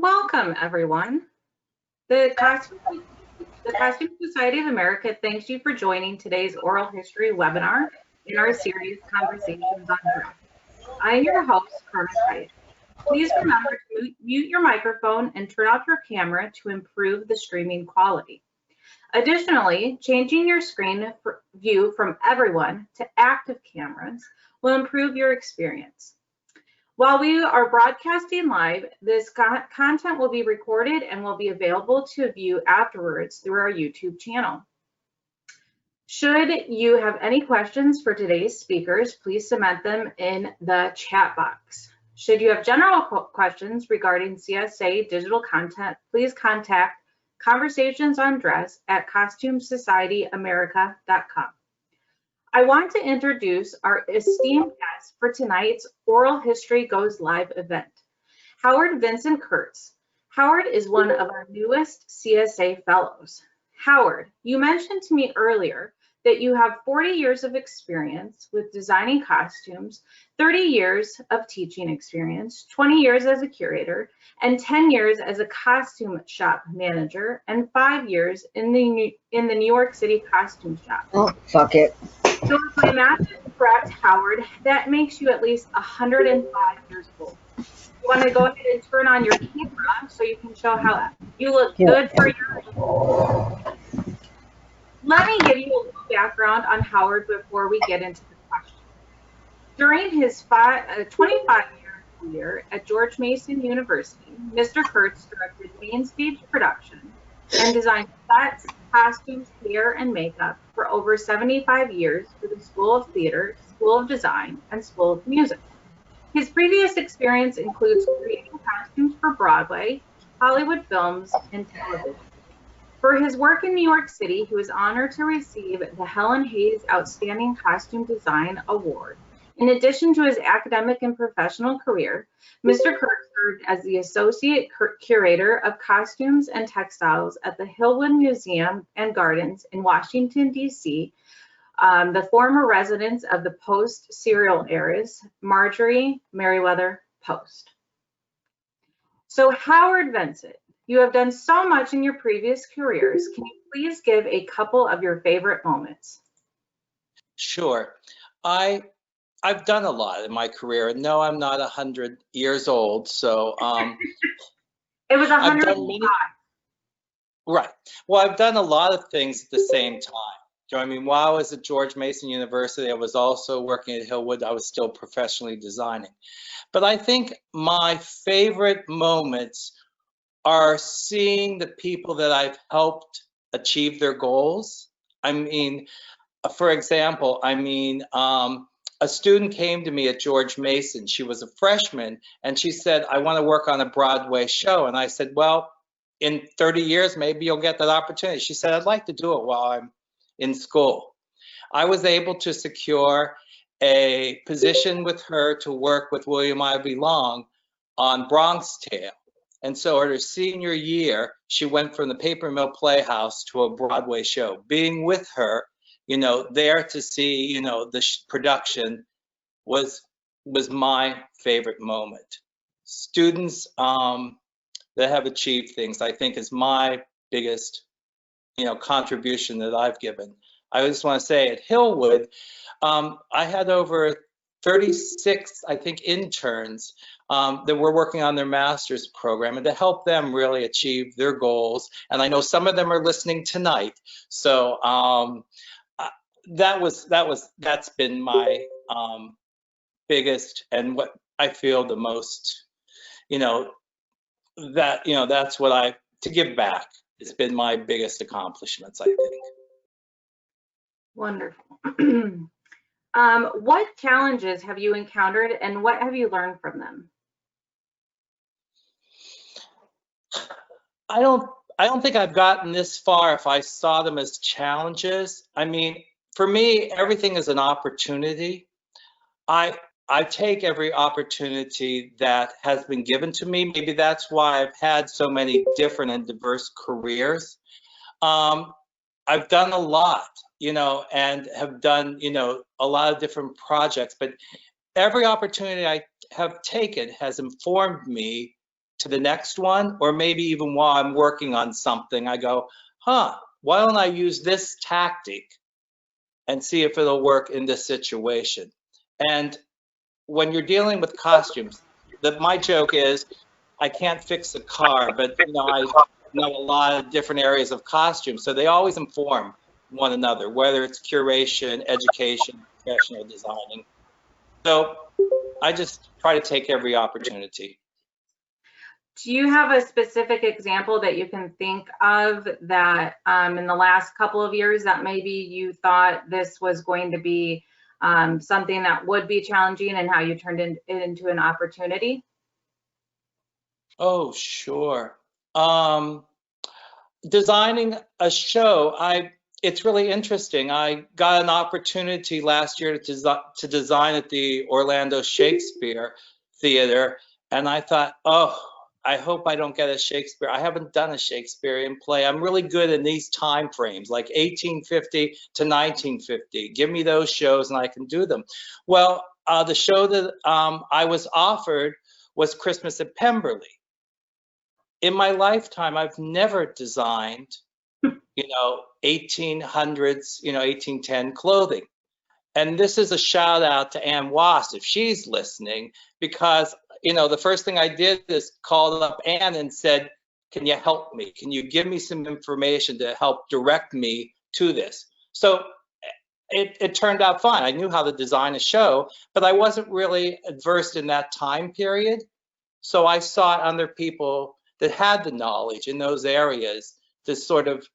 Welcome, everyone. The Costume Society of America thanks you for joining today's oral history webinar in our series, Conversations on Dress. I am your host, Carmen Hyatt. Please remember to mute your microphone and turn off your camera to improve the streaming quality. Additionally, changing your screen view from everyone to active cameras will improve your experience. While we are broadcasting live, this content will be recorded and will be available to view afterwards through our YouTube channel. Should you have any questions for today's speakers, please submit them in the chat box. Should you have general questions regarding CSA digital content, please contact Conversations on Dress at CostumeSocietyAmerica.com. I want to introduce our esteemed guest for tonight's Oral History Goes Live event, Howard Vincent Kurtz. Howard is one of our newest CSA fellows. Howard, you mentioned to me earlier that you have 40 years of experience with designing costumes, 30 years of teaching experience, 20 years as a curator, and 10 years as a costume shop manager, and 5 years in the New York City costume shop. Oh, fuck it. So if my math is correct, Howard, that makes you at least 105 years old. You want to go ahead and turn on your camera so you can show how you look good for your age. Let me give you a little background on Howard before we get into the question. During his 25-year career at George Mason University, Mr. Kurtz directed main stage production and designed sets, costumes, hair, and makeup for over 75 years for the School of Theater, School of Design, and School of Music. His previous experience includes creating costumes for Broadway, Hollywood films, and television. For his work in New York City, he was honored to receive the Helen Hayes Outstanding Costume Design Award. In addition to his academic and professional career, Mr. Kurtz served as the Associate Curator of Costumes and Textiles at the Hillwood Museum and Gardens in Washington, D.C., the former residence of the Post serial heiress, Marjorie Merriweather Post. So Howard Vincent, you have done so much in your previous careers. Can you please give a couple of your favorite moments? Sure. I've done a lot in my career, and no, I'm not 100 years old, so it was 105. Right. Well, I've done a lot of things at the same time. You know what I mean? While I was at George Mason University, I was also working at Hillwood. I was still professionally designing. But I think my favorite moments are seeing the people that I've helped achieve their goals. I mean, for example, a student came to me at George Mason. She was a freshman, and she said, I want to work on a Broadway show. And I said, well, in 30 years, maybe you'll get that opportunity. She said, I'd like to do it while I'm in school. I was able to secure a position with her to work with William Ivey Long on Bronx Tale. And so at her senior year, she went from the Paper Mill Playhouse to a Broadway show. Being with her, you know, there to see, you know, the production was my favorite moment. Students that have achieved things, I think, is my biggest, you know, contribution that I've given. I just want to say at Hillwood, I had over 36, I think, interns that were working on their master's program, and to help them really achieve their goals. And I know some of them are listening tonight. So that's been my biggest, and what I feel the most, you know, that's what to give back. It's been my biggest accomplishments, I think. Wonderful. What challenges have you encountered, and what have you learned from them? I don't think I've gotten this far if I saw them as challenges. I mean, for me, everything is an opportunity. I take every opportunity that has been given to me. Maybe that's why I've had so many different and diverse careers. I've done a lot, you know, and have done, you know, a lot of different projects, but every opportunity I have taken has informed me to the next one, or maybe even while I'm working on something, I go, huh, why don't I use this tactic and see if it'll work in this situation? And when you're dealing with costumes, my joke is, I can't fix a car, but I know a lot of different areas of costumes, so they always inform one another, whether it's curation, education, professional designing. So I just try to take every opportunity. Do you have a specific example that you can think of that in the last couple of years that maybe you thought this was going to be something that would be challenging, and how you turned it into an opportunity? Oh, sure. Designing a show, it's really interesting. I got an opportunity last year to design at the Orlando Shakespeare Theater, and I thought, oh, I hope I don't get a Shakespeare. I haven't done a Shakespearean play. I'm really good in these time frames, like 1850 to 1950. Give me those shows and I can do them. Well, the show that I was offered was Christmas at Pemberley. In my lifetime, I've never designed, 1800s, 1810 clothing. And this is a shout out to Ann Wass, if she's listening, because, the first thing I did is called up Ann and said, can you help me? Can you give me some information to help direct me to this? So it turned out fine. I knew how to design a show, but I wasn't really versed in that time period. So I sought other people that had the knowledge in those areas to sort of,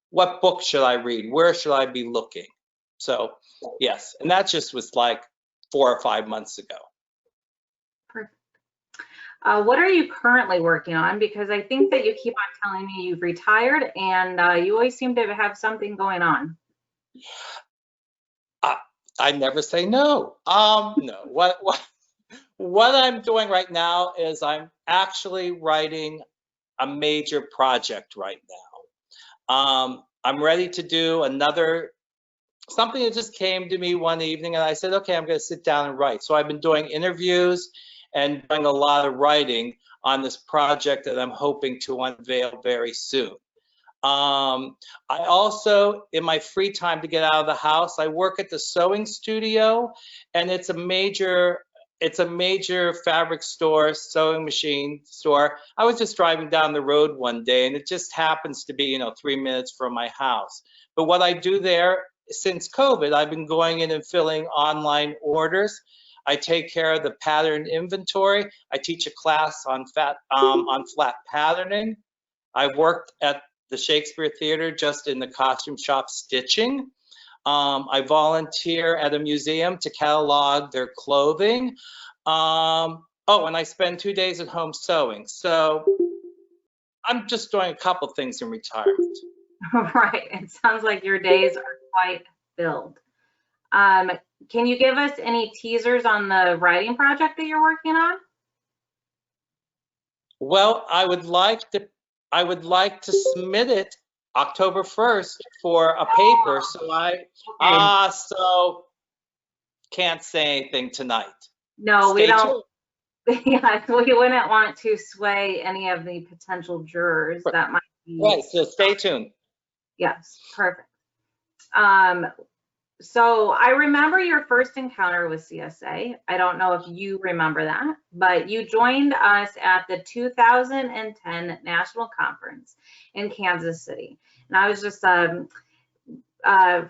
what book should I read? Where should I be looking? So yes, and that just was like 4 or 5 months ago. Perfect. What are you currently working on? Because I think that you keep on telling me you've retired, and you always seem to have something going on. I never say no. No. What I'm doing right now is I'm actually writing a major project right now. I'm ready to do something that just came to me one evening, and I said, okay, I'm going to sit down and write. So I've been doing interviews and doing a lot of writing on this project that I'm hoping to unveil very soon. I also, in my free time to get out of the house, I work at the sewing studio, and it's a major fabric store, sewing machine store. I was just driving down the road one day, and it just happens to be, 3 minutes from my house. But what I do there, since COVID, I've been going in and filling online orders. I take care of the pattern inventory. I teach a class on flat patterning. I've worked at the Shakespeare Theater just in the costume shop stitching. I volunteer at a museum to catalog their clothing. And I spend 2 days at home sewing. So I'm just doing a couple things in retirement. Right. It sounds like your days are quite filled. Can you give us any teasers on the writing project that you're working on? Well, I would like to submit it October 1st for a paper, so can't say anything tonight. No, Stay we don't. tuned. Yeah, we wouldn't want to sway any of the potential jurors that might be. Right, so stay tuned. Yes, perfect. So I remember your first encounter with CSA. I don't know if you remember that, but you joined us at the 2010 National Conference in Kansas City. And I was just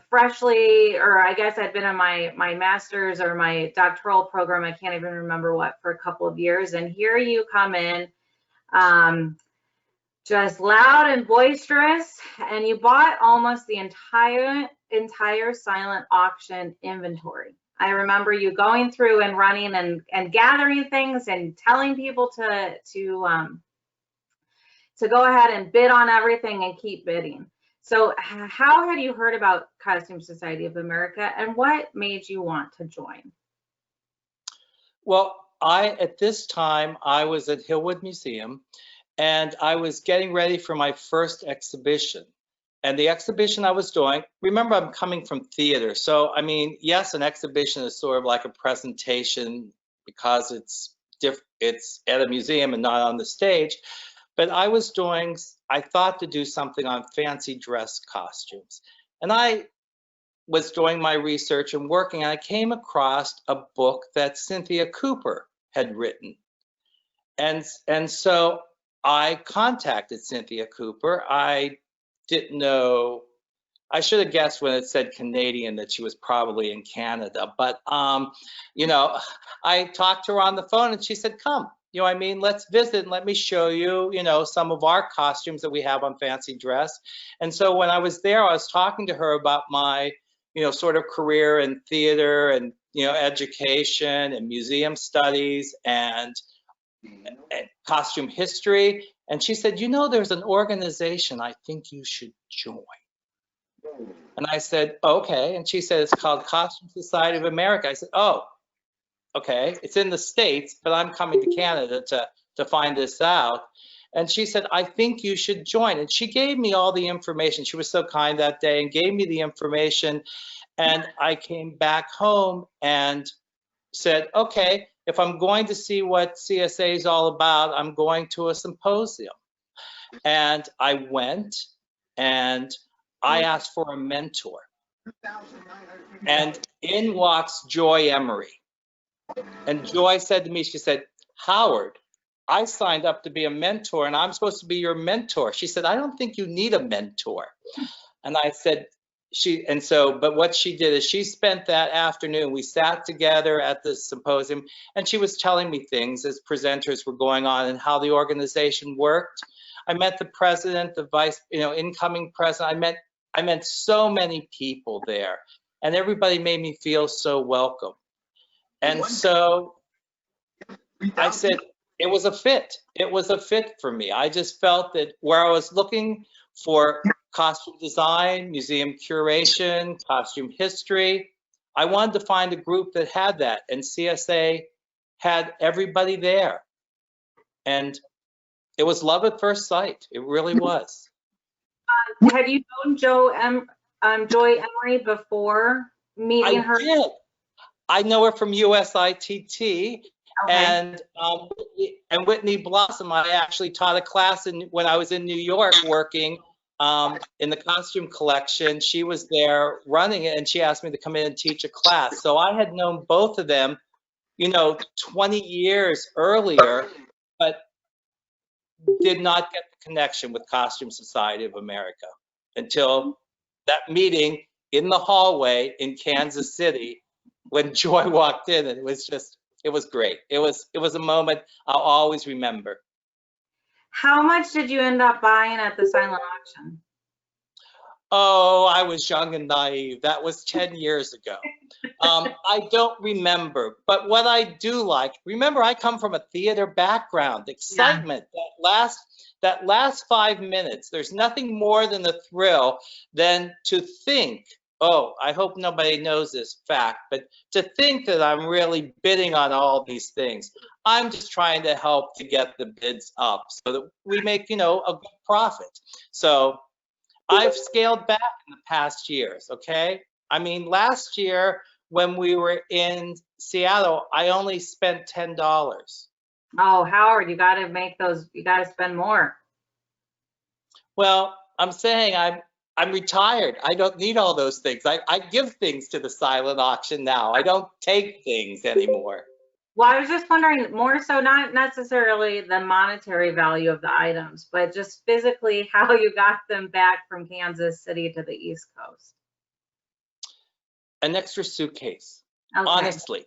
freshly, or I guess I'd been in my master's or my doctoral program, I can't even remember what, for a couple of years. And here you come in, just loud and boisterous, and you bought almost the entire silent auction inventory. I remember you going through and running and gathering things and telling people to go ahead and bid on everything and keep bidding. So how had you heard about Costume Society of America, and what made you want to join? Well, at this time, I was at Hillwood Museum, and I was getting ready for my first exhibition. And the exhibition I was doing, remember, I'm coming from theater. So, I mean, yes, an exhibition is sort of like a presentation because it's it's at a museum and not on the stage. But I thought to do something on fancy dress costumes. And I was doing my research and working, and I came across a book that Cynthia Cooper had written. And so I contacted Cynthia Cooper. I didn't know, I should have guessed when it said Canadian that she was probably in Canada. But, you know, I talked to her on the phone and she said, come, you know what I mean? Let's visit and let me show you, you know, some of our costumes that we have on Fancy Dress. And so when I was there, I was talking to her about my, you know, sort of career in theater and, you know, education and museum studies and costume history. And she said, you know, there's an organization I think you should join. And I said, okay. And she said, it's called Costume Society of America. I said, oh, okay. It's in the States, but I'm coming to Canada to find this out. And she said, I think you should join. And she gave me all the information. She was so kind that day and gave me the information. And I came back home and said, okay, if I'm going to see what CSA is all about, I'm going to a symposium. And I went and I asked for a mentor. And in walks Joy Emery. And Joy said to me, she said, Howard, I signed up to be a mentor and I'm supposed to be your mentor. She said, I don't think you need a mentor. And I said, but what she did is she spent that afternoon, we sat together at the symposium and she was telling me things as presenters were going on and how the organization worked. I met the president, the vice, you know, incoming president. I met so many people there and everybody made me feel so welcome. And so I said, it was a fit. It was a fit for me. I just felt that where I was looking for costume design, museum curation, costume history, I wanted to find a group that had that, and CSA had everybody there. And it was love at first sight. It really was. Have you known Joy Emery before meeting her? I did. I know her from USITT. Okay. And Whitney Blossom, I actually taught a class when I was in New York working in the costume collection. She was there running it and she asked me to come in and teach a class. So I had known both of them, you know, 20 years earlier, but did not get the connection with Costume Society of America until that meeting in the hallway in Kansas City when Joy walked in, and it was great. It was a moment I'll always remember. How much did you end up buying at the silent auction? Oh, I was young and naive. That was 10 years ago. I don't remember, but what I do like, remember I come from a theater background, excitement, yeah. that last 5 minutes, there's nothing more than a thrill than to think, oh, I hope nobody knows this fact, but to think that I'm really bidding on all these things. I'm just trying to help to get the bids up so that we make, you know, a good profit. So I've scaled back in the past years, okay? I mean, last year when we were in Seattle, I only spent $10. Oh, Howard, you got to make those, you got to spend more. Well, I'm saying I'm retired. I don't need all those things. I give things to the silent auction now. I don't take things anymore. Well, I was just wondering, more so not necessarily the monetary value of the items, but just physically how you got them back from Kansas City to the East Coast. An extra suitcase. Okay. Honestly,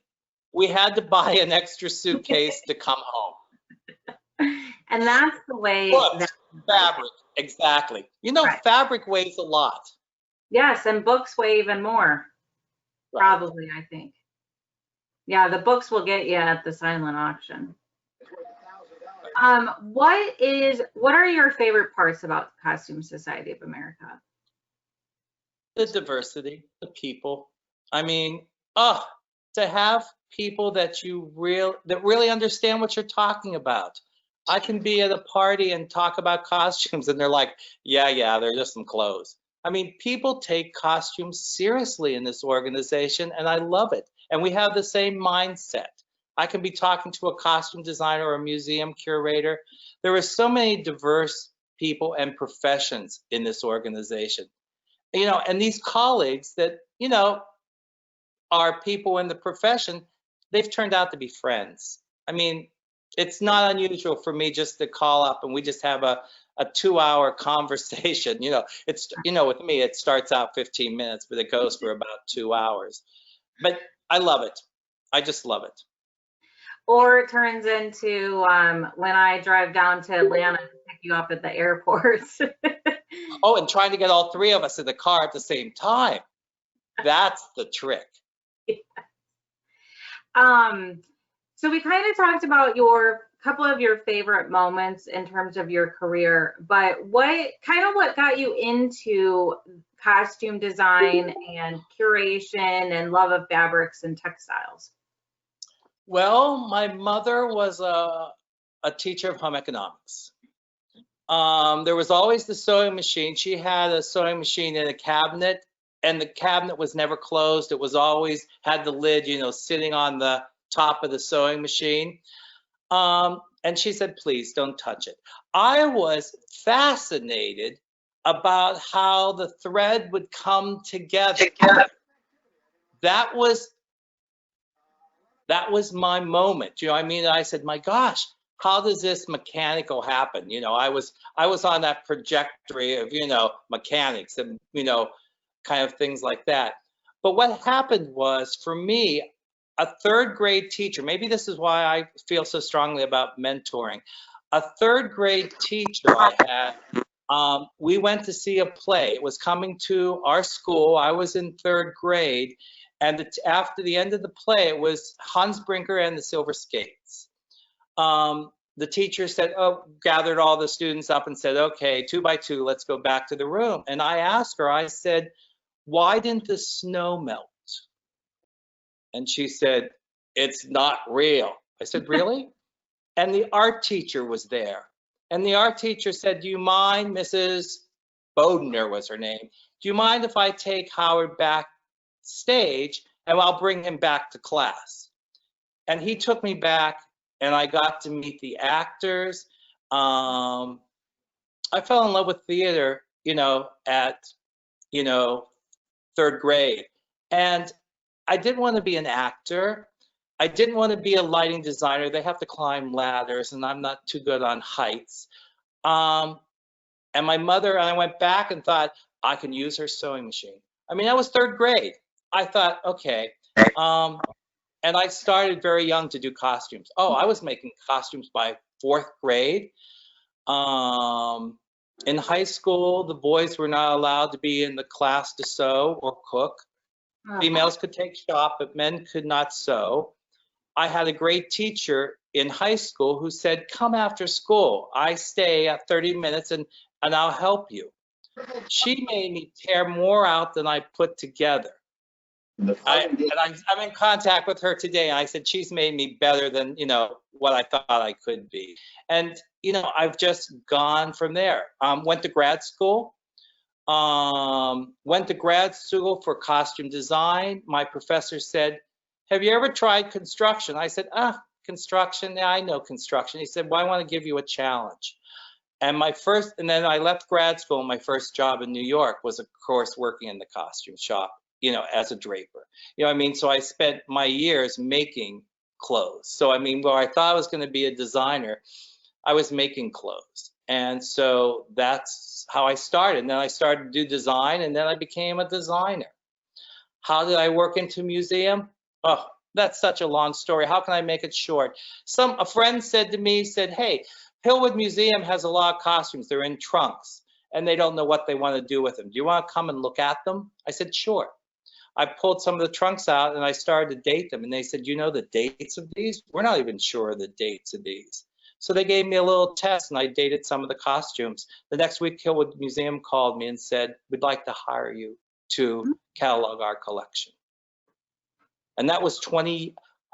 we had to buy an extra suitcase to come home. And that's the way. Fabric, exactly. You know, right. Fabric weighs a lot. Yes, and books weigh even more. Right. Probably, I think. Yeah, the books will get you at the silent auction. What are your favorite parts about Costume Society of America? The diversity, the people. I mean, to have people that really understand what you're talking about. I can be at a party and talk about costumes and they're like, yeah, they're just some clothes. I mean, people take costumes seriously in this organization and I love it. And we have the same mindset. I can be talking to a costume designer or a museum curator. There are so many diverse people and professions in this organization. And these colleagues that, are people in the profession, they've turned out to be friends. I mean, it's not unusual for me just to call up and we just have a 2-hour conversation. With me, it starts out 15 minutes, but it goes for about 2 hours. But I love it. I just love it. Or it turns into when I drive down to Atlanta to pick you up at the airport. Oh, and trying to get all three of us in the car at the same time. That's the trick. So we kind of talked about couple of your favorite moments in terms of your career, but what got you into costume design and curation and love of fabrics and textiles? Well, my mother was a teacher of home economics. There was always the sewing machine. She had a sewing machine in a cabinet, and the cabinet was never closed. It was always had the lid, sitting on the top of the sewing machine. And she said, please don't touch it. I was fascinated about how the thread would come together. That was my moment. I said, my gosh, how does this mechanical happen? I was on that trajectory of, mechanics and, kind of things like that. But what happened was, for me, a third grade teacher, maybe this is why I feel so strongly about mentoring. A third grade teacher I had, we went to see a play. It was coming to our school. I was in third grade. And after the end of the play, it was Hans Brinker and the Silver Skates. The teacher said, gathered all the students up and said, okay, 2 by 2, let's go back to the room. And I asked her, I said, why didn't the snow melt? And she said, it's not real. I said, really? And the art teacher was there. And the art teacher said, do you mind, Mrs. Bodner was her name, do you mind if I take Howard backstage and I'll bring him back to class? And he took me back and I got to meet the actors. I fell in love with theater, at, third grade. And I didn't want to be an actor. I didn't want to be a lighting designer. They have to climb ladders and I'm not too good on heights. And my mother, and I went back and thought, I can use her sewing machine. That was third grade. I thought, okay. And I started very young to do costumes. I was making costumes by 4th grade. In high school, the boys were not allowed to be in the class to sew or cook. Females could take shop, but men could not sew. I had a great teacher in high school who said, come after school. I stay at 30 minutes and I'll help you. She made me tear more out than I put together. I'm in contact with her today, and I said she's made me better than what I thought I could be. And I've just gone from there. Went to grad school. Went to grad school for costume design. My professor said, have you ever tried construction? I said, construction, yeah, I know construction. He said, well, I want to give you a challenge. And then I left grad school, and my first job in New York was, of course, working in the costume shop, as a draper. So I spent my years making clothes. So where I thought I was going to be a designer, I was making clothes. And so that's how I started. And then I started to do design, and then I became a designer. How did I work into a museum? Oh, that's such a long story. How can I make it short? A friend said to me, hey, Hillwood Museum has a lot of costumes. They're in trunks, and they don't know what they want to do with them. Do you want to come and look at them? I said, sure. I pulled some of the trunks out, and I started to date them. And they said, you know the dates of these? We're not even sure of the dates of these. So they gave me a little test, and I dated some of the costumes. The next week, Hillwood Museum called me and said, we'd like to hire you to catalog our collection. And that was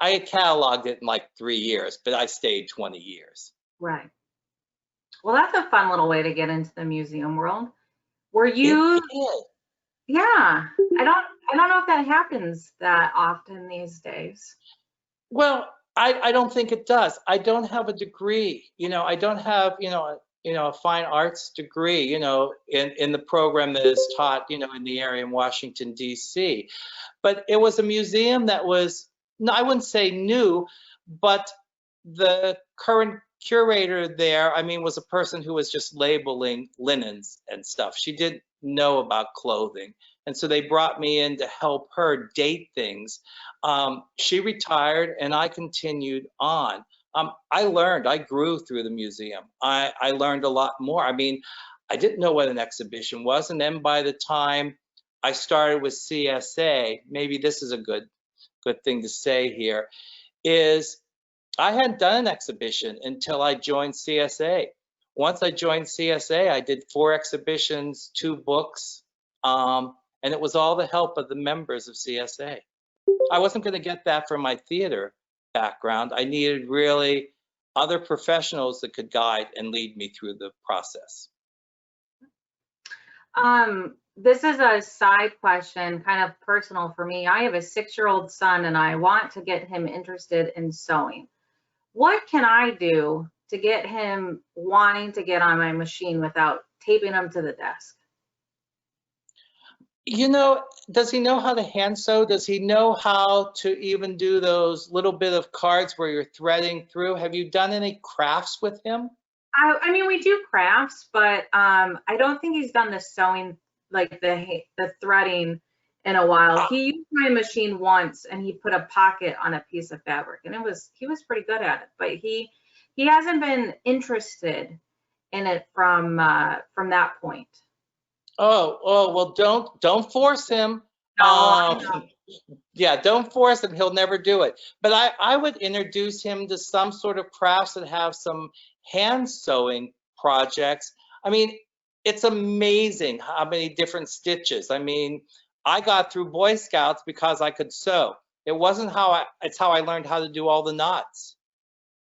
I had cataloged it in like 3 years, but I stayed 20 years. Right. Well, that's a fun little way to get into the museum world. Were you? Yeah. I don't know if that happens that often these days. Well, I don't think it does. I don't have a degree. I don't have, a fine arts degree, in the program that is taught, in the area in Washington, D.C. But it was a museum that was, no, I wouldn't say new, but the current curator there, I mean, was a person who was just labeling linens and stuff. She didn't know about clothing. And so they brought me in to help her date things. She retired and I continued on. I grew through the museum. I learned a lot more. I mean, I didn't know what an exhibition was. And then by the time I started with CSA, maybe this is a good thing to say here, is I hadn't done an exhibition until I joined CSA. Once I joined CSA, I did 4 exhibitions, 2 books, and it was all the help of the members of CSA. I wasn't going to get that from my theater background. I needed really other professionals that could guide and lead me through the process. This is a side question, kind of personal for me. I have a 6-year-old son and I want to get him interested in sewing. What can I do to get him wanting to get on my machine without taping him to the desk? Does he know how to hand sew? Does he know how to even do those little bit of cards where you're threading through? Have you done any crafts with him? I mean, we do crafts, but I don't think he's done the sewing, like the threading, in a while. He used my machine once and he put a pocket on a piece of fabric, and he was pretty good at it, but he hasn't been interested in it from that point. Oh, well, don't force him. No, yeah, don't force him. He'll never do it. But I would introduce him to some sort of crafts that have some hand sewing projects. I mean, it's amazing how many different stitches. I mean, I got through Boy Scouts because I could sew. It wasn't it's how I learned how to do all the knots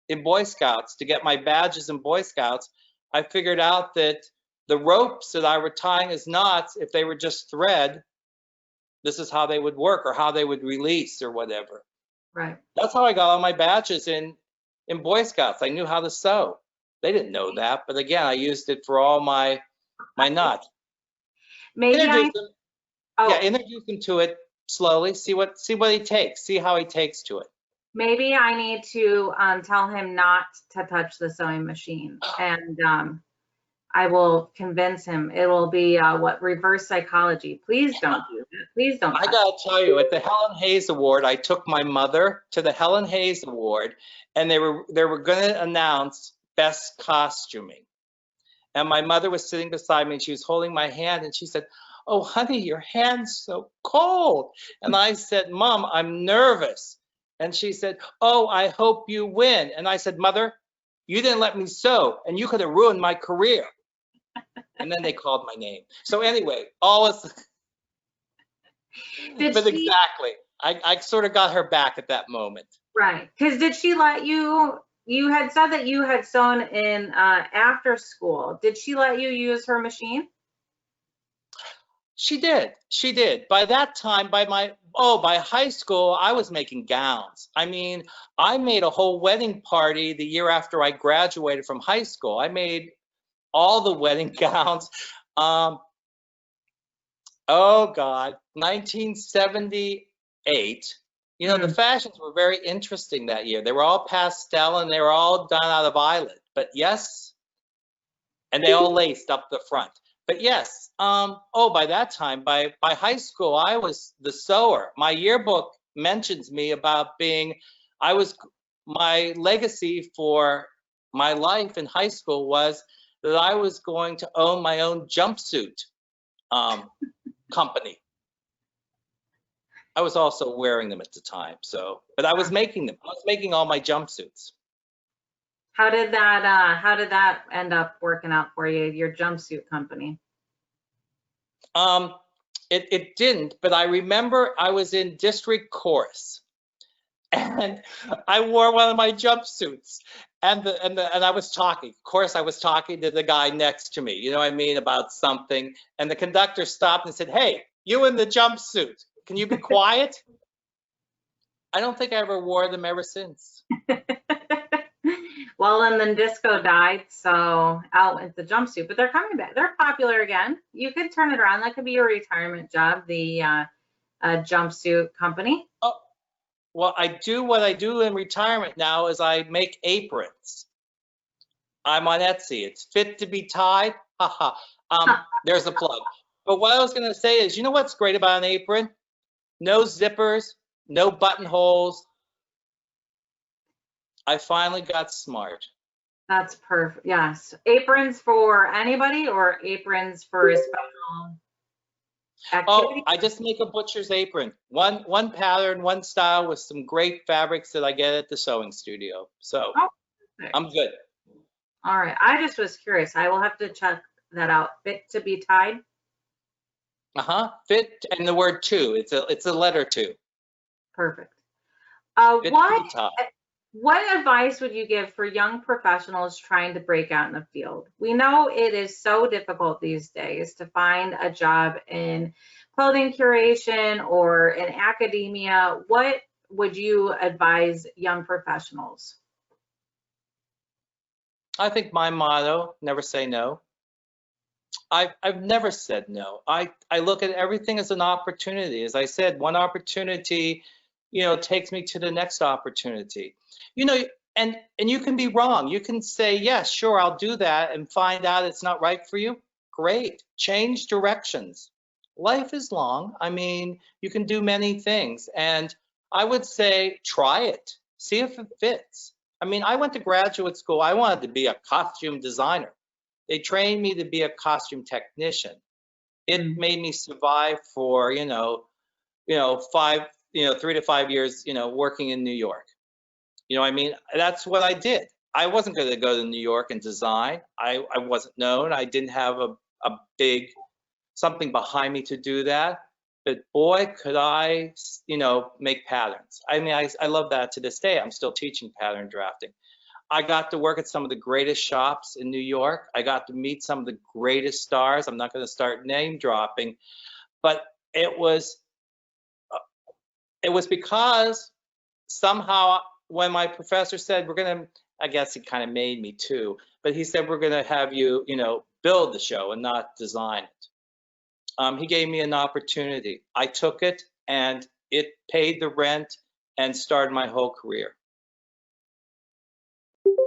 in Boy Scouts. To get my badges in Boy Scouts, I figured out that the ropes that I were tying as knots, if they were just thread, this is how they would work, or how they would release, or whatever. Right. That's how I got all my badges in Boy Scouts. I knew how to sew. They didn't know that, but again, I used it for all my knots. Maybe Introduce him to it slowly. See what he takes. See how he takes to it. Maybe I need to tell him not to touch the sewing machine, and I will convince him. It will be reverse psychology. Please don't do that. Please don't. I gotta tell you, at the Helen Hayes Award, I took my mother to the Helen Hayes Award, and they were going to announce best costuming, and my mother was sitting beside me, and she was holding my hand, and she said, "Oh, honey, your hand's so cold." And I said, "Mom, I'm nervous." And she said, "Oh, I hope you win." And I said, "Mother, you didn't let me sew, and you could have ruined my career." And then they called my name. So anyway, exactly, I sort of got her back at that moment. Right, because did she let you? You had said that you had sewn in after school. Did she let you use her machine? She did. She did. By that time, by high school, I was making gowns. I mean, I made a whole wedding party the year after I graduated from high school. I made all the wedding gowns. Oh God, 1978. The fashions were very interesting that year. They were all pastel and they were all done out of eyelet. But yes, and they all laced up the front. But yes, by that time, by high school, I was the sewer. My yearbook mentions me about my legacy for my life in high school was that I was going to own my own jumpsuit company. I was also wearing them at the time, but I was making them. I was making all my jumpsuits. How did that end up working out for you, your jumpsuit company? It didn't, but I remember I was in district chorus, and I wore one of my jumpsuits, and I was talking. Of course, I was talking to the guy next to me. You know what I mean, about something, and the conductor stopped and said, "Hey, you in the jumpsuit? Can you be quiet?" I don't think I ever wore them ever since. Well, and then disco died, so out with the jumpsuit, but they're coming back. They're popular again. You could turn it around. That could be your retirement job, the jumpsuit company. Oh, well, I do what I do in retirement now is I make aprons. I'm on Etsy. It's fit to be tied. Haha. There's a plug. But what I was going to say is, you know what's great about an apron? No zippers, no buttonholes. I finally got smart. That's perfect. Yes. Aprons for anybody or aprons for a special activity? Oh, I just make a butcher's apron. One pattern, one style with some great fabrics that I get at the sewing studio. So Oh, perfect. I'm good. All right. I just was curious. I will have to check that out. Fit to be tied. Fit, and the word two. It's a letter two. Perfect. Fit to be tied. What advice would you give for young professionals trying to break out in the field? We know it is so difficult these days to find a job in clothing curation or in academia. What would you advise young professionals? I think my motto, never say no. I've never said no. I look at everything as an opportunity. As I said, one opportunity, takes me to the next opportunity. And you can be wrong. You can say, yes, sure, I'll do that, and find out it's not right for you. Great. Change directions. Life is long. I mean, you can do many things. And I would say, try it. See if it fits. I mean, I went to graduate school. I wanted to be a costume designer. They trained me to be a costume technician. It made me survive for, 3 to 5 years, working in New York. I mean, that's what I did. I wasn't going to go to New York and design. I wasn't known. I didn't have a big something behind me to do that. But boy, could I, make patterns. I mean, I love that to this day. I'm still teaching pattern drafting. I got to work at some of the greatest shops in New York. I got to meet some of the greatest stars. I'm not going to start name dropping, but it was because somehow when my professor said, I guess he kind of made me too, but he said, we're going to have you, build the show and not design it. He gave me an opportunity. I took it, and it paid the rent and started my whole career.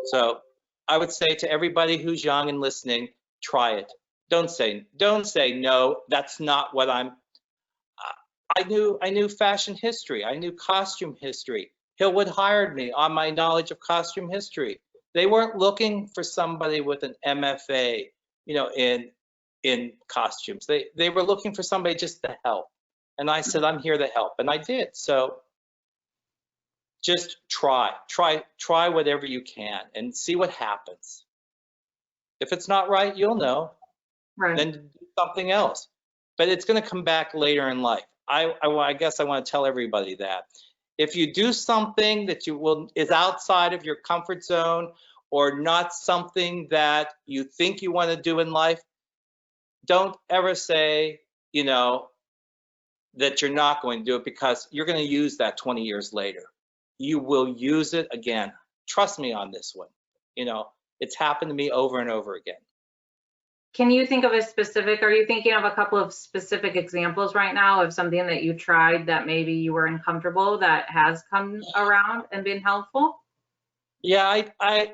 So I would say to everybody who's young and listening, try it. Don't say no. That's not what I knew fashion history. I knew costume history. Hillwood hired me on my knowledge of costume history. They weren't looking for somebody with an MFA, in costumes. They were looking for somebody just to help. And I said, I'm here to help. And I did. So just try whatever you can and see what happens. If it's not right, you'll know. Right. Then do something else. But it's going to come back later in life. I guess I want to tell everybody that. If you do something that is outside of your comfort zone or not something that you think you want to do in life, don't ever say, that you're not going to do it, because you're going to use that 20 years later. You will use it again. Trust me on this one. It's happened to me over and over again. Can you think of are you thinking of a couple of specific examples right now of something that you tried that maybe you were uncomfortable that has come around and been helpful? Yeah, I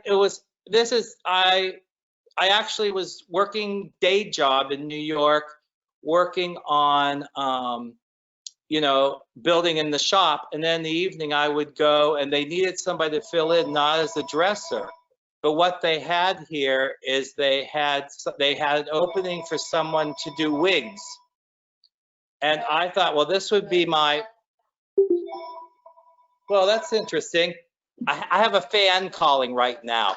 actually was working day job in New York, working on, building in the shop. And then in the evening I would go, and they needed somebody to fill in, not as a dresser. But what they had here is they had an opening for someone to do wigs. And I thought, well, this would be well, that's interesting. I have a fan calling right now.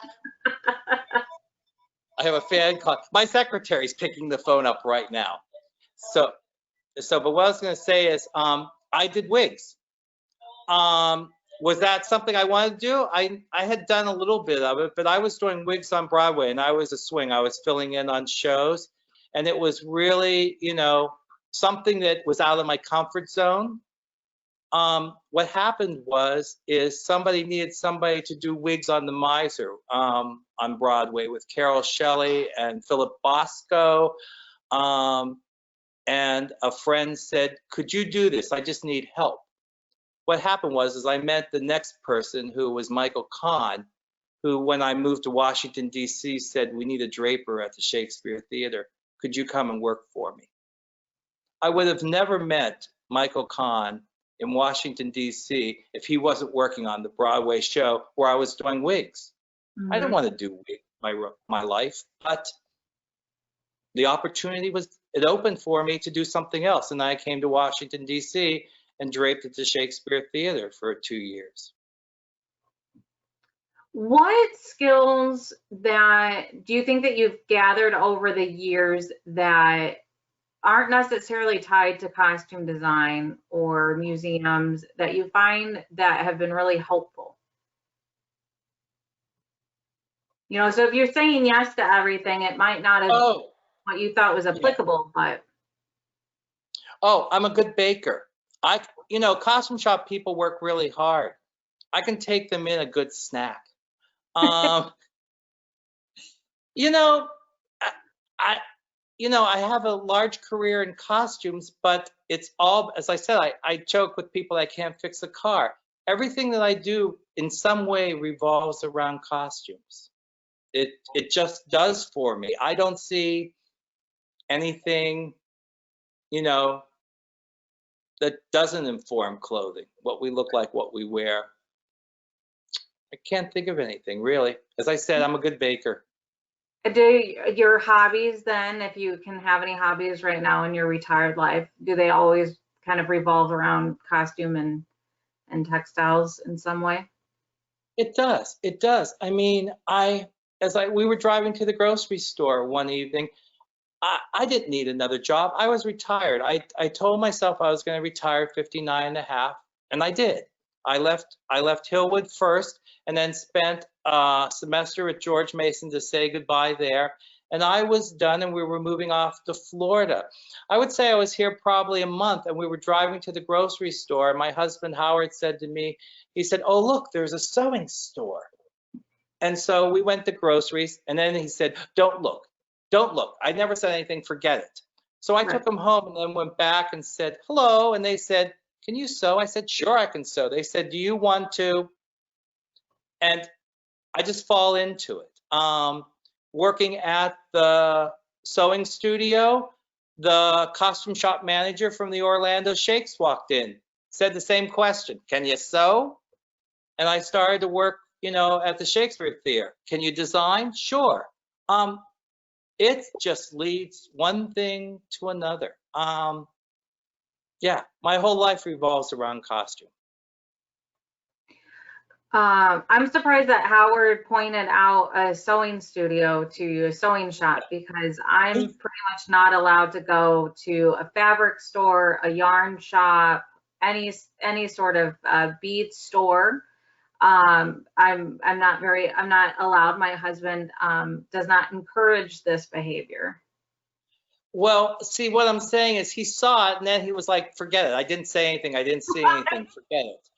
I have a fan call. My secretary's picking the phone up right now. But what I was going to say is, I did wigs. Was that something I wanted to do? I had done a little bit of it, but I was doing wigs on Broadway, and I was a swing. I was filling in on shows, and it was really, something that was out of my comfort zone. what happened is somebody needed somebody to do wigs on the Miser on Broadway with Carol Shelley and Philip Bosco. And a friend said, could you do this? I just need help. What happened was I met the next person, who was Michael Kahn, who, when I moved to Washington, D.C., said, we need a draper at the Shakespeare Theater. Could you come and work for me? I would have never met Michael Kahn in Washington, D.C. if he wasn't working on the Broadway show where I was doing wigs. Mm-hmm. I didn't want to do wigs my life, but the opportunity it opened for me to do something else. And I came to Washington, D.C. and draped at the Shakespeare Theater for 2 years. What skills do you think that you've gathered over the years that aren't necessarily tied to costume design or museums that you find that have been really helpful? You know, so if you're saying yes to everything, it might not have what you thought was applicable, but. Oh, I'm a good baker. Costume shop people work really hard. I can take them in a good snack. I have a large career in costumes, but it's all, as I said, I joke with people I can't fix a car. Everything that I do in some way revolves around costumes. It just does for me. I don't see anything, that doesn't inform clothing, what we look like, what we wear. I can't think of anything, really. As I said, I'm a good baker. Do your hobbies then, if you can have any hobbies right now in your retired life, do they always kind of revolve around costume and textiles in some way? It does. It does. I mean, we were driving to the grocery store one evening. I didn't need another job. I was retired. I told myself I was going to retire at 59 and a half, and I did. I left Hillwood first, and then spent a semester at George Mason to say goodbye there. And I was done, and we were moving off to Florida. I would say I was here probably a month, and we were driving to the grocery store. My husband, Howard, said to me, he said, oh, look, there's a sewing store. And so we went to groceries, and then he said, don't look. Don't look. I never said anything, forget it. So I took them home and then went back and said, hello. And they said, can you sew? I said, sure, I can sew. They said, do you want to? And I just fall into it. Working at the sewing studio, the costume shop manager from the Orlando Shakes walked in, said the same question, can you sew? And I started to work, at the Shakespeare Theater. Can you design? Sure. It just leads one thing to another. Yeah, my whole life revolves around costume. I'm surprised that Howard pointed out a sewing studio to you, a sewing shop, because I'm pretty much not allowed to go to a fabric store, a yarn shop, any sort of bead store. I'm not allowed. My husband does not encourage this behavior. Well, see, what I'm saying is he saw it and then he was like, forget it. I didn't say anything. I didn't see anything. Forget it.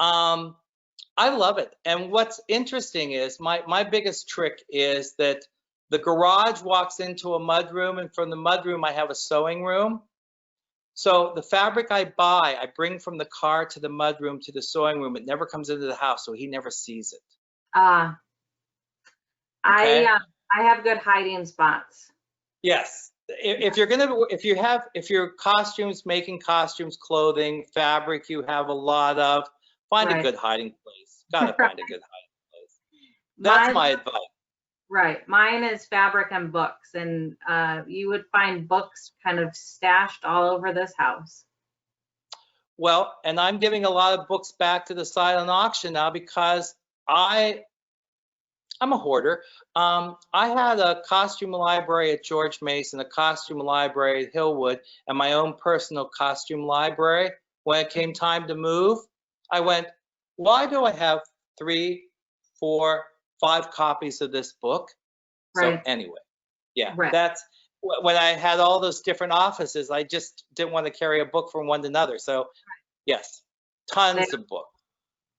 I love it. And what's interesting is my biggest trick is that the garage walks into a mudroom, and from the mudroom, I have a sewing room. So the fabric I buy, I bring from the car to the mudroom to the sewing room. It never comes into the house, so he never sees it. Okay. I have good hiding spots. Yes. If you're costumes, making costumes, clothing, fabric, you have a lot of, find a good hiding place. Gotta find a good hiding place. That's my advice. Right. Mine is fabric and books, and you would find books kind of stashed all over this house. Well, and I'm giving a lot of books back to the silent auction now because I'm a hoarder. I had a costume library at George Mason, a costume library at Hillwood, and my own personal costume library. When it came time to move, I went, why do I have 3, 4, 5 copies of this book? Right. So anyway, yeah, that's when I had all those different offices, I just didn't want to carry a book from one to another. So yes. Tons of books.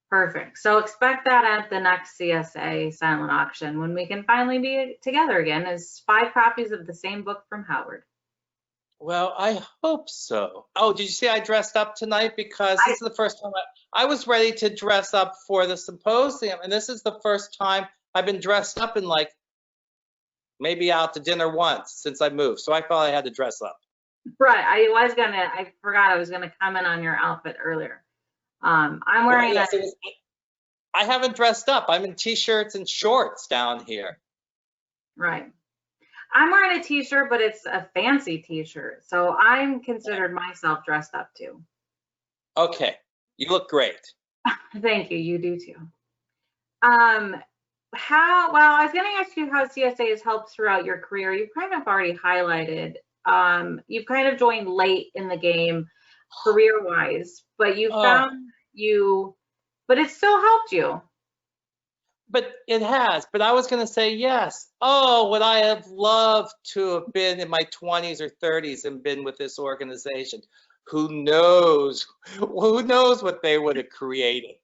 Perfect. So expect that at the next CSA silent auction when we can finally be together again, is 5 copies of the same book from Howard. Well, I hope so. Oh, did you see I dressed up tonight? Because this is the first time I was ready to dress up for the symposium, and this is the first time I've been dressed up in like maybe out to dinner once since I moved. So I felt I had to dress up. Right. I forgot I was gonna comment on your outfit earlier. I'm wearing Well, yes, I haven't dressed up. I'm in t-shirts and shorts down here. Right. I'm wearing a t-shirt, but it's a fancy t-shirt. So I'm considered myself dressed up too. Okay. You look great. Thank you. You do too. Well, I was going to ask you how CSA has helped throughout your career. You've kind of already highlighted, you've kind of joined late in the game career-wise, but you but it still helped you. But it has. But I was going to say yes. Oh, would I have loved to have been in my 20s or 30s and been with this organization? Who knows? Who knows what they would have created?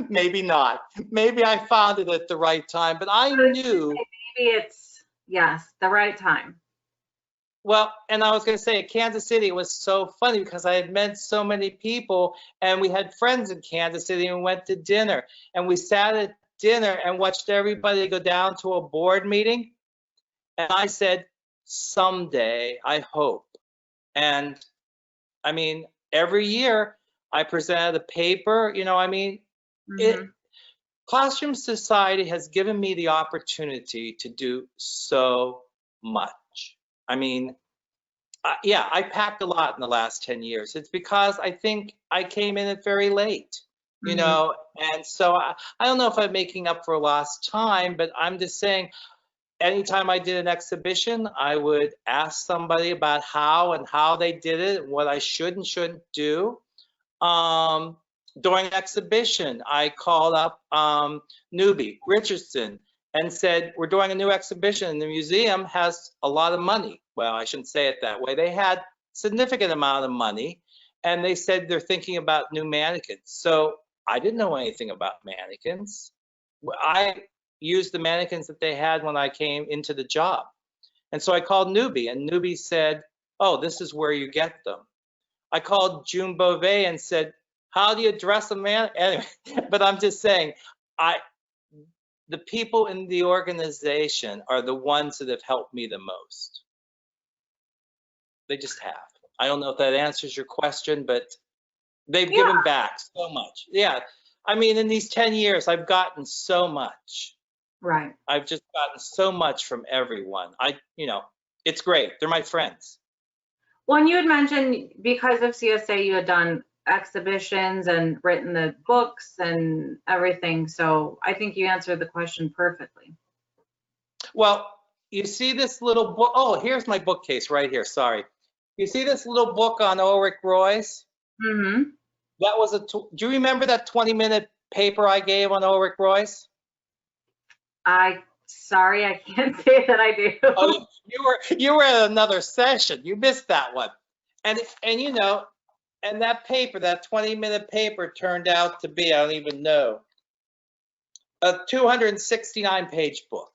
Maybe not. Maybe I found it at the right time, but I knew. Maybe it's, yes, the right time. Well, and I was going to say, Kansas City was so funny because I had met so many people, and we had friends in Kansas City, and we went to dinner, and we sat at dinner and watched everybody go down to a board meeting. And I said, someday, I hope. And I mean, every year I presented a paper, Classroom Society has given me the opportunity to do so much. I mean, yeah, I packed a lot in the last 10 years. It's because I think I came in it very late, and so I don't know if I'm making up for lost time, but I'm just saying, anytime I did an exhibition, I would ask somebody about how they did it, and what I should and shouldn't do. During an exhibition, I called up Newby Richardson and said, we're doing a new exhibition and the museum has a lot of money. Well, I shouldn't say it that way. They had significant amount of money, and they said they're thinking about new mannequins. So I didn't know anything about mannequins. I used the mannequins that they had when I came into the job. And so I called Newby, and Newby said, oh, this is where you get them. I called June Beauvais and said, how do you dress a man? Anyway, but I'm just saying, the people in the organization are the ones that have helped me the most. They just have. I don't know if that answers your question, but they've given back so much. Yeah. I mean, in these 10 years, I've gotten so much. Right. I've just gotten so much from everyone. It's great. They're my friends. Well, and you had mentioned because of CSA, you had done exhibitions and written the books and everything. So I think you answered the question perfectly. Well, you see this little book. Oh, here's my bookcase right here. Sorry. You see this little book on Ulrich Royce? Mm-hmm. That was do you remember that 20-minute paper I gave on Ulrich Royce? Sorry, I can't say that I do. Oh, you were at another session. You missed that one. And that paper, that 20-minute paper turned out to be, I don't even know, a 269-page book.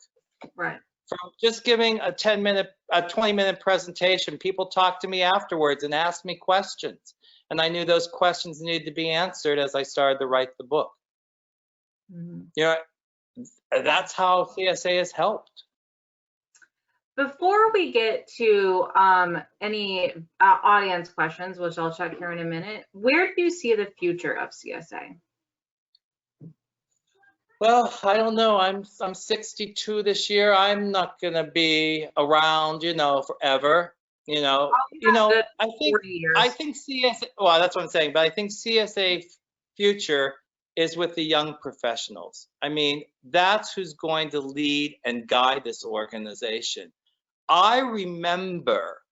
Right. From just giving a 20-minute presentation, people talked to me afterwards and asked me questions. And I knew those questions needed to be answered as I started to write the book. Mm-hmm. That's how CSA has helped. Before we get to any audience questions, which I'll check here in a minute, where do you see the future of CSA? Well, I don't know. I'm 62 this year. I'm not gonna be around, forever. I think CSA. Well, that's what I'm saying. But I think CSA future is with the young professionals. I mean, that's who's going to lead and guide this organization. I remember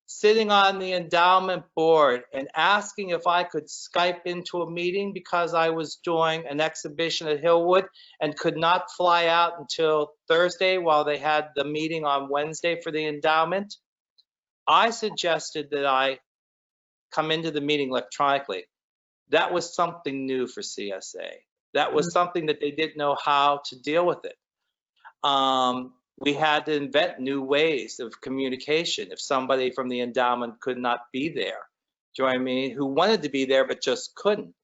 sitting on the endowment board and asking if I could Skype into a meeting because I was doing an exhibition at Hillwood and could not fly out until Thursday while they had the meeting on Wednesday for the endowment. I suggested that I come into the meeting electronically. That was something new for CSA. That was something that they didn't know how to deal with it. We had to invent new ways of communication if somebody from the endowment could not be there. Do you know what I mean? Who wanted to be there but just couldn't.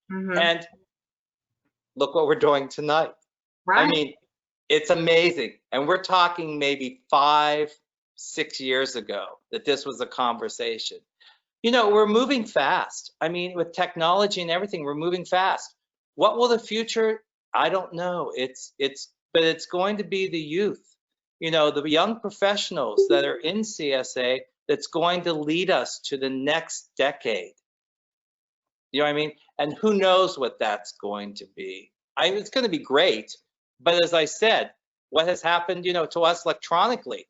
And look what we're doing tonight. Right. I mean, it's amazing. And we're talking maybe 5, 6 years ago that this was a conversation. You know, we're moving fast. I mean, with technology and everything, we're moving fast. What will the future? I don't know. But it's going to be the youth, you know, the young professionals that are in CSA that's going to lead us to the next decade. You know what I mean? And who knows what that's going to be. It's going to be great. But as I said, what has happened, you know, to us electronically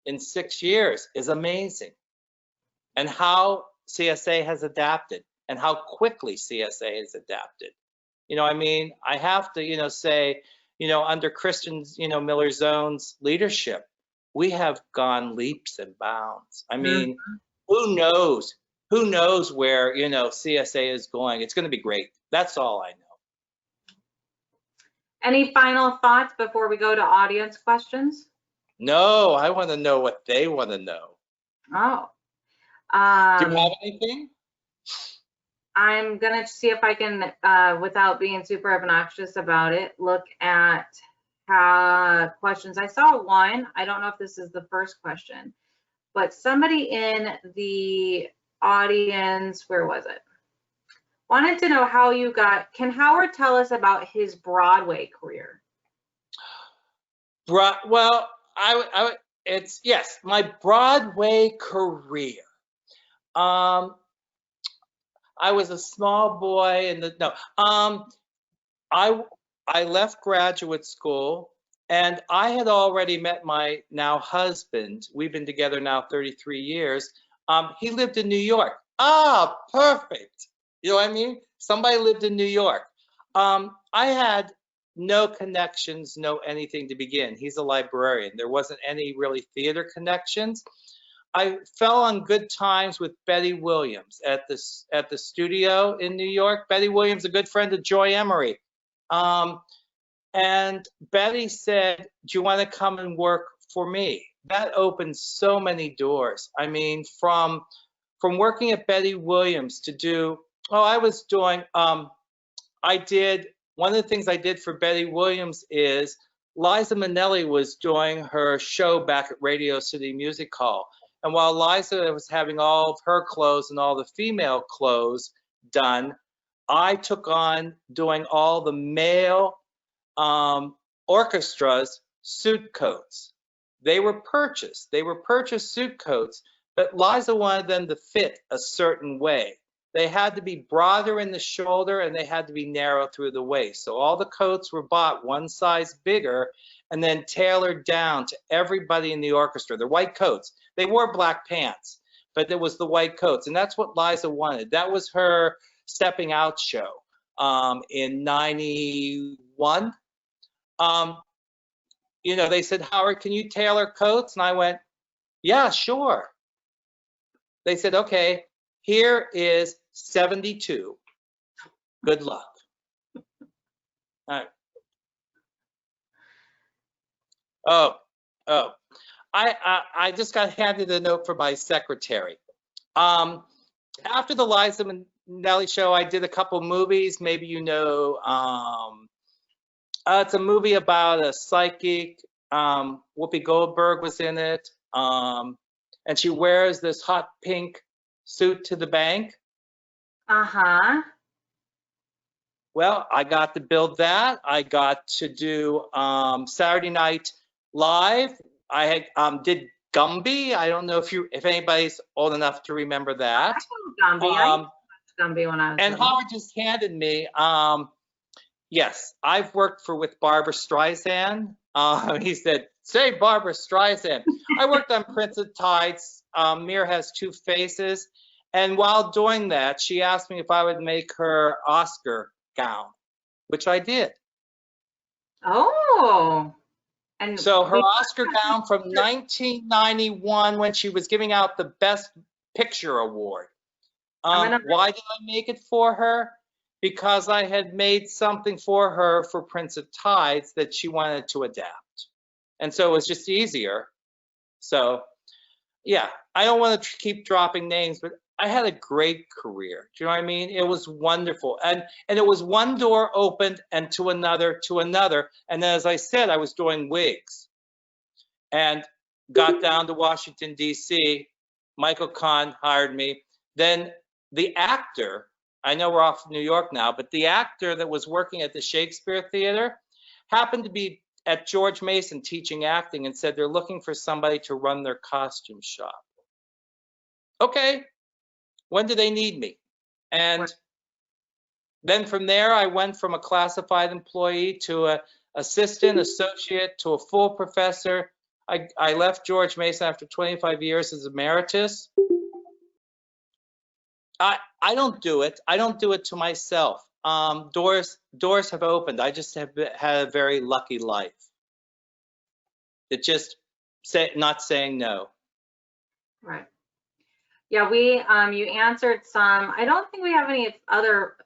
in 6 years is amazing. And how CSA has adapted and how quickly CSA has adapted. You know, I mean, I have to, you know, say, you know, under Christian, you know, Miller-Zone's leadership, we have gone leaps and bounds. I mean, who knows? Who knows where, you know, CSA is going? It's going to be great. That's all I know. Any final thoughts before we go to audience questions? No, I want to know what they want to know. Oh. Do you have anything? I'm going to see if I can, without being super obnoxious about it, look at questions. I saw one. I don't know if this is the first question, but somebody in the audience, where was it? Wanted to know how you can Howard tell us about his Broadway career? Well, yes, my Broadway career. I was a small boy I left graduate school and I had already met my now husband. We've been together now 33 years. He lived in New York. Ah, perfect. You know what I mean? Somebody lived in New York. I had no connections, no anything to begin. He's a librarian. There wasn't any really theater connections. I fell on good times with Betty Williams at the studio in New York. Betty Williams, a good friend of Joy Emery. And Betty said, do you want to come and work for me? That opened so many doors. I mean, from working at Betty Williams to do, one of the things I did for Betty Williams is Liza Minnelli was doing her show back at Radio City Music Hall. And while Liza was having all of her clothes and all the female clothes done, I took on doing all the male orchestra's suit coats. They were purchased suit coats, but Liza wanted them to fit a certain way. They had to be broader in the shoulder and they had to be narrow through the waist. So all the coats were bought one size bigger and then tailored down to everybody in the orchestra. They're white coats. They wore black pants, but it was the white coats. And that's what Liza wanted. That was her stepping out show in 91. You know, they said, Howard, can you tailor coats? And I went, yeah, sure. They said, okay, here is 72. Good luck. All right. Oh. I just got handed a note from my secretary. After the Liza Minnelli show, I did a couple movies. Maybe you know, it's a movie about a psychic. Whoopi Goldberg was in it. And she wears this hot pink suit to the bank. Uh-huh. Well, I got to build that. I got to do Saturday Night Live. I did Gumby. I don't know if anybody's old enough to remember that. I know Gumby. I watched Gumby when I was and little. Howard just handed me. Yes, I've worked with Barbara Streisand. He said, "Say Barbara Streisand." I worked on Prince of Tides. Mir Has Two Faces, and while doing that, she asked me if I would make her Oscar gown, which I did. Oh. And so her Oscar gown from 1991, when she was giving out the Best Picture award. Why did I make it for her? Because I had made something for her for Prince of Tides that she wanted to adapt. And so it was just easier. So yeah, I don't want to keep dropping names, but I had a great career. Do you know what I mean? It was wonderful. And it was one door opened and to another, to another. And then, as I said, I was doing wigs and got down to Washington, D.C. Michael Kahn hired me. Then the actor, I know we're off New York now, but the actor that was working at the Shakespeare Theater happened to be at George Mason teaching acting and said they're looking for somebody to run their costume shop. Okay, when do they need me? And then from there, I went from a classified employee to an assistant, associate, to a full professor. I left George Mason after 25 years as emeritus. I don't do it. I don't do it to myself. Doors have opened. I just have had a very lucky life. It just not saying no. Right. Yeah, you answered some. I don't think we have any other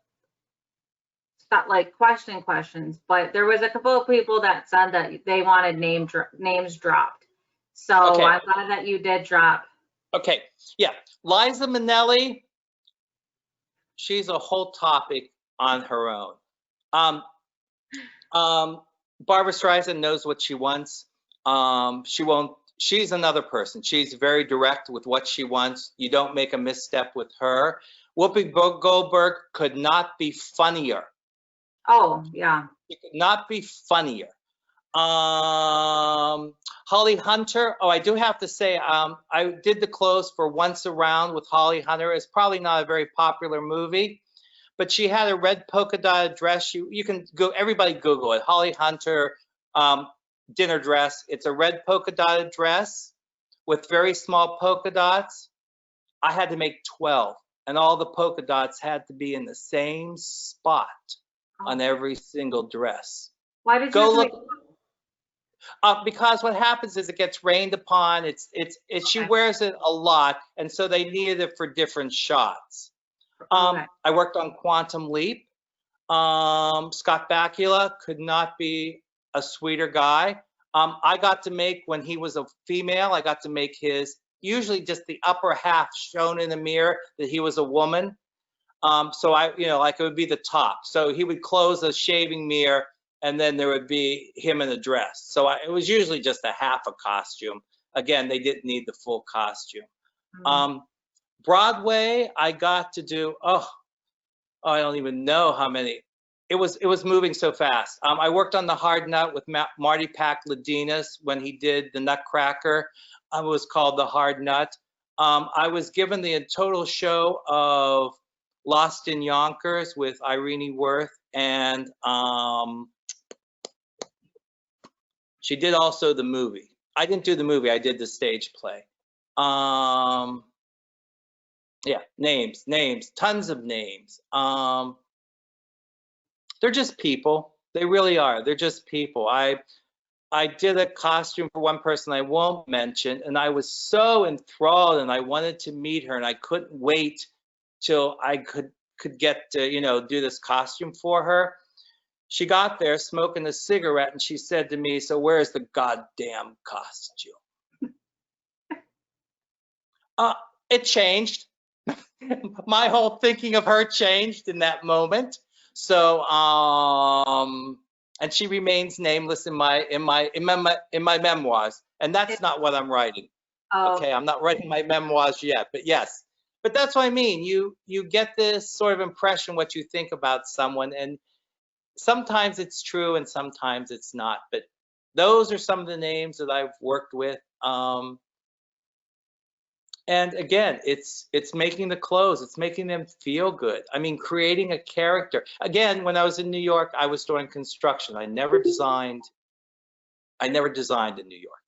like questions, but there was a couple of people that said that they wanted names dropped. So Okay. I'm glad that you did drop. Okay. Yeah. Liza Minnelli, she's a whole topic on her own. Barbara Streisand knows what she wants. She's another person. She's very direct with what she wants. You don't make a misstep with her. Whoopi Goldberg could not be funnier. Oh, yeah. She could not be funnier. Holly Hunter. Oh, I do have to say, I did the clothes for Once Around with Holly Hunter. It's probably not a very popular movie, but she had a red polka dotted dress. You can go, everybody Google it. Holly Hunter dinner dress. It's a red polka dotted dress with very small polka dots. I had to make 12, and all the polka dots had to be in the same spot on every single dress. Why did go you look? Because what happens is it gets rained upon. She wears it a lot, and so they needed it for different shots. I worked on Quantum Leap. Scott Bakula could not be a sweeter guy. I got to make, when he was a female, I got to make his, usually just the upper half shown in the mirror that he was a woman. So like it would be the top. So he would close a shaving mirror and then there would be him in a dress. So it was usually just a half a costume. Again, they didn't need the full costume. Broadway, I got to do, I don't even know how many. It was moving so fast. I worked on The Hard Nut with Marty Pack-Ladinas when he did The Nutcracker. It was called The Hard Nut. I was given the total show of Lost in Yonkers with Irene Worth, and she did also the movie. I didn't do the movie, I did the stage play. Yeah, names, tons of names. They're just people. They really are. They're just people. I did a costume for one person I won't mention, and I was so enthralled, and I wanted to meet her, and I couldn't wait till I could get to, do this costume for her. She got there smoking a cigarette, and she said to me, "So where's the goddamn costume?" It changed. My whole thinking of her changed in that moment. So, and she remains nameless in my memoirs, and that's not what I'm writing. Okay, I'm not writing my memoirs yet, but yes. But that's what I mean. You get this sort of impression what you think about someone, and sometimes it's true and sometimes it's not. But those are some of the names that I've worked with. And again, it's making the clothes, it's making them feel good. I mean, creating a character. Again, when I was in New York, I was doing construction. I never designed in New York.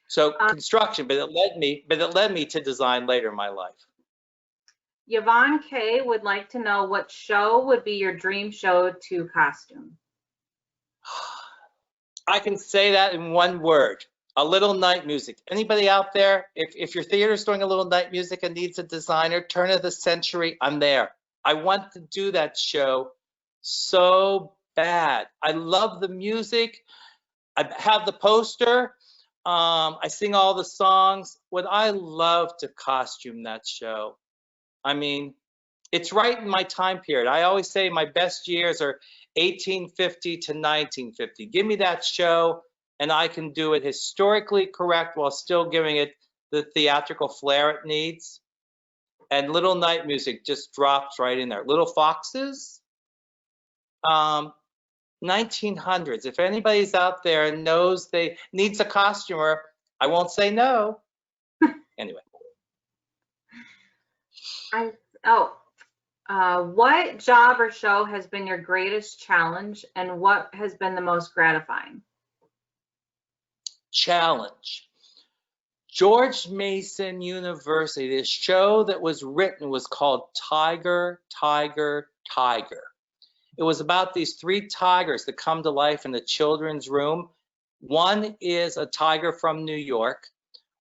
So construction, but it led me to design later in my life. Yvonne K would like to know what show would be your dream show to costume. I can say that in one word. A little night music. Anybody out there, if your theater's doing a little night music and needs a designer, turn of the century, I'm there. I want to do that show so bad. I love the music. I have the poster. I sing all the songs. Would I love to costume that show? I mean, it's right in my time period. I always say my best years are 1850 to 1950. Give me that show, and I can do it historically correct while still giving it the theatrical flair it needs. And Little Night Music just drops right in there. Little Foxes, 1900s. If anybody's out there and knows they needs a costumer, I won't say no. Anyway. What job or show has been your greatest challenge, and what has been the most gratifying? Challenge. George Mason University, this show that was written was called Tiger, Tiger, Tiger. It was about these 3 tigers that come to life in the children's room. One is a tiger from New York.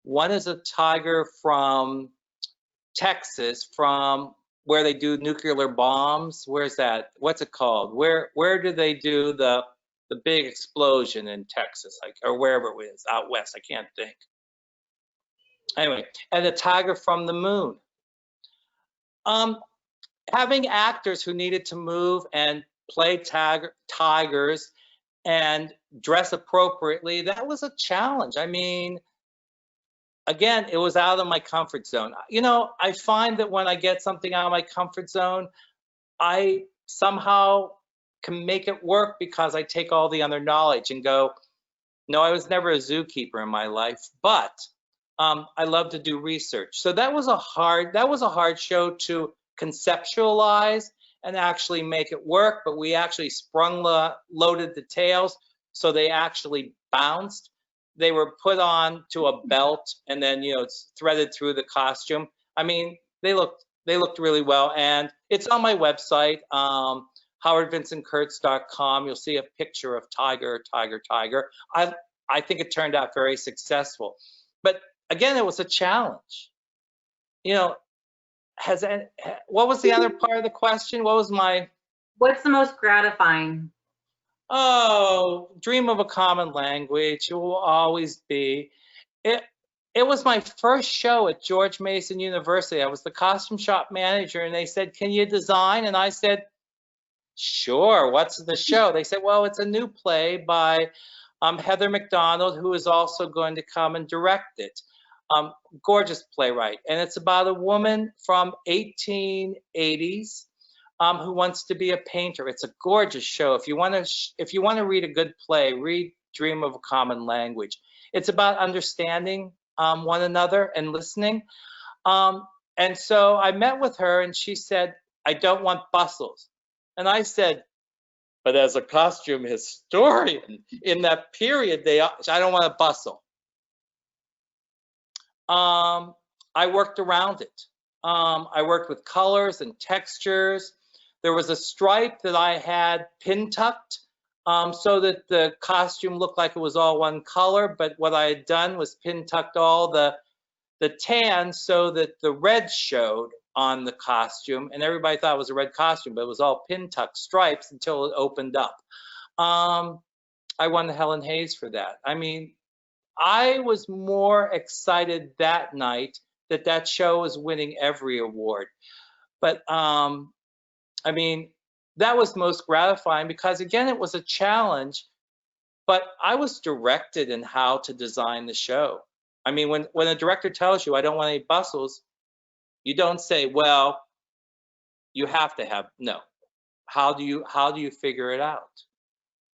One is a tiger from Texas, from where they do nuclear bombs. Where's that? What's it called? Where do they do the big explosion in Texas, like, or wherever it is, out west? I can't think. Anyway, and the tiger from the moon. Having actors who needed to move and play tigers and dress appropriately, that was a challenge. I mean, again, it was out of my comfort zone. You know, I find that when I get something out of my comfort zone, I somehow can make it work because I take all the other knowledge and go, no, I was never a zookeeper in my life, but I love to do research. So that was a hard show to conceptualize and actually make it work, but we actually loaded the tails so they actually bounced. They were put on to a belt and then, you know, it's threaded through the costume. I mean, they looked really well, and it's on my website, howardvincentkurtz.com. You'll see a picture of Tiger, Tiger, Tiger. I think it turned out very successful, but again, it was a challenge. You know, what was the other part of the question? What's the most gratifying? Oh, dream of a common language. It will always be. It was my first show at George Mason University. I was the costume shop manager, and they said, "Can you design?" And I said, "Sure. What's the show?" They said, "Well, it's a new play by Heather McDonald, who is also going to come and direct it." Gorgeous playwright, and it's about a woman from 1880s who wants to be a painter. It's a gorgeous show. If you want to read a good play, read Dream of a Common Language. It's about understanding one another and listening. And so I met with her, and she said, "I don't want bustles." And I said, "But as a costume historian in that period, I don't want to bustle." I worked around it. I worked with colors and textures. There was a stripe that I had pin tucked so that the costume looked like it was all one color, but what I had done was pin tucked all the tan so that the red showed on the costume, and everybody thought it was a red costume, but it was all pin tucked stripes until it opened up. I won the Helen Hayes for that. I mean, I was more excited that night that show was winning every award. But I mean, that was most gratifying because, again, it was a challenge, but I was directed in how to design the show. I mean, when a director tells you, "I don't want any bustles," you don't say, "Well, you have to have," no. How do you figure it out?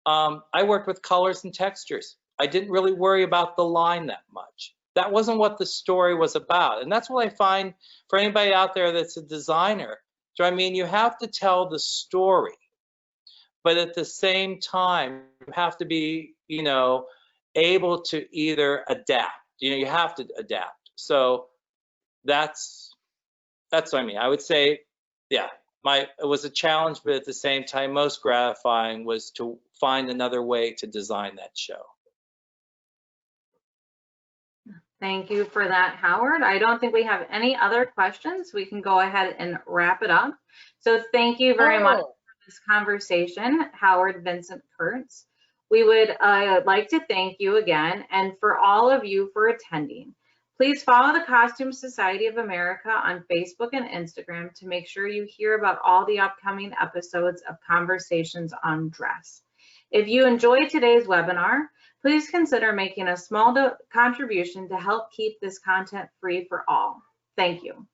I worked with colors and textures. I didn't really worry about the line that much. That wasn't what the story was about. And that's what I find for anybody out there that's a designer. So, I mean, you have to tell the story, but at the same time, you have to be, you know, able to either adapt. You know, you have to adapt. So that's what I mean. I would say, yeah, it was a challenge, but at the same time, most gratifying was to find another way to design that show. Thank you for that, Howard. I don't think we have any other questions. We can go ahead and wrap it up. So thank you very much for this conversation, Howard Vincent Kurtz. We would like to thank you again, and for all of you for attending. Please follow the Costume Society of America on Facebook and Instagram to make sure you hear about all the upcoming episodes of Conversations on Dress. If you enjoyed today's webinar, please consider making a small contribution to help keep this content free for all. Thank you.